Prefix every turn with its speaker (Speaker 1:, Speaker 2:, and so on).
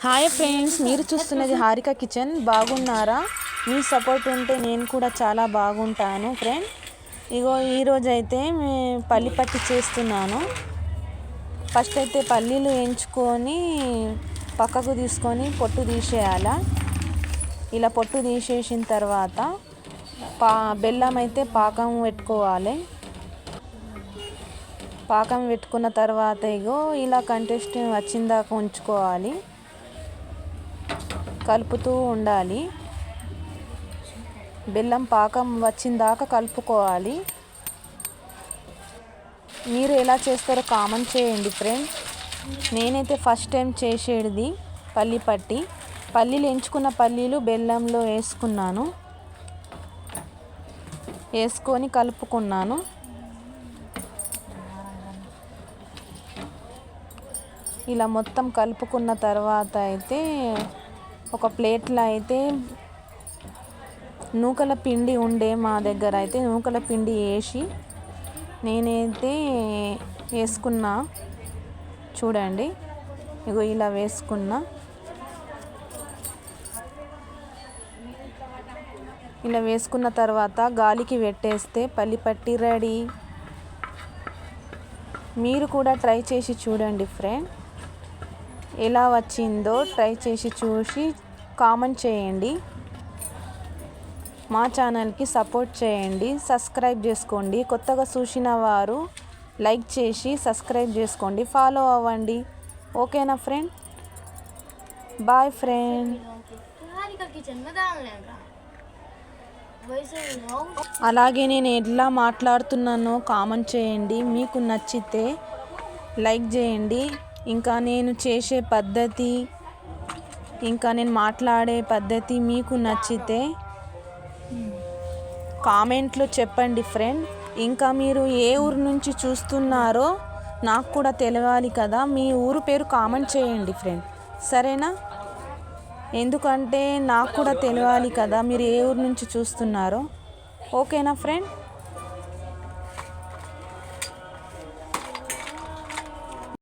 Speaker 1: Hi friends, మీరు చూస్తున్నది Harika kitchen. బాగున్నారా? మీ సపోర్ట్ ఉంటే నేను కూడా చాలా బాగుంటాను ఫ్రెండ్. ఇగో ఈరోజు అయితే పల్లి పట్టి చేస్తున్నాను. ఫస్ట్ అయితే పల్లీలు వేయించుకొని పక్కకు తీసుకొని పొట్టు తీసేయాల. ఇలా పొట్టు తీసేసిన తర్వాత బెల్లం అయితే పాకం పెట్టుకోవాలి. పాకం పెట్టుకున్న తర్వాత ఇగో ఇలా కంటెస్ట్ వచ్చిందాకా ఉంచుకోవాలి, కలుపుతూ ఉండాలి. బెల్లం పాకం వచ్చిందాకా కలుపుకోవాలి. మీరు ఎలా చేస్తారో కామెంట్ చేయండి ఫ్రెండ్. నేనైతే ఫస్ట్ టైం చేసేది పల్లి పట్టి. పల్లీలు ఎంచుకున్న పల్లీలు బెల్లంలో వేసుకొని కలుపుకున్నాను. ఇలా మొత్తం కలుపుకున్న తర్వాత అయితే ఒక ప్లేట్లో అయితే నూకల పిండి ఉండే మా దగ్గర అయితే నూకల పిండి వేసి నేనైతే వేసుకున్నా. చూడండి, ఇగో ఇలా వేసుకున్నా. ఇలా వేసుకున్న తర్వాత గాలికి పెట్టేస్తే పల్లి పట్టి రెడీ. మీరు కూడా ట్రై చేసి చూడండి ఫ్రెండ్. ఎలా వచ్చిందో ట్రై చేసి చూసి కామెంట్ చేయండి. మా ఛానల్కి సపోర్ట్ చేయండి, సబ్స్క్రైబ్ చేసుకోండి. కొత్తగా చూసిన వారు లైక్ చేసి సబ్స్క్రైబ్ చేసుకోండి, ఫాలో అవ్వండి. ఓకేనా ఫ్రెండ్? Boy friend. అలాగే నేను ఎట్లా మాట్లాడుతున్నానో కామెంట్ చేయండి. మీకు నచ్చితే లైక్ చేయండి. ఇంకా నేను చేసే పద్ధతి, ఇంకా నేను మాట్లాడే పద్ధతి మీకు నచ్చితే కామెంట్లో చెప్పండి ఫ్రెండ్. ఇంకా మీరు ఏ ఊరు నుంచి చూస్తున్నారో నాకు కూడా తెలియాలి కదా. మీ ఊరు పేరు కామెంట్ చేయండి ఫ్రెండ్, సరేనా? ఎందుకంటే నాకు కూడా తెలియాలి కదా మీరు ఏ ఊరు నుంచి చూస్తున్నారో. ఓకేనా ఫ్రెండ్?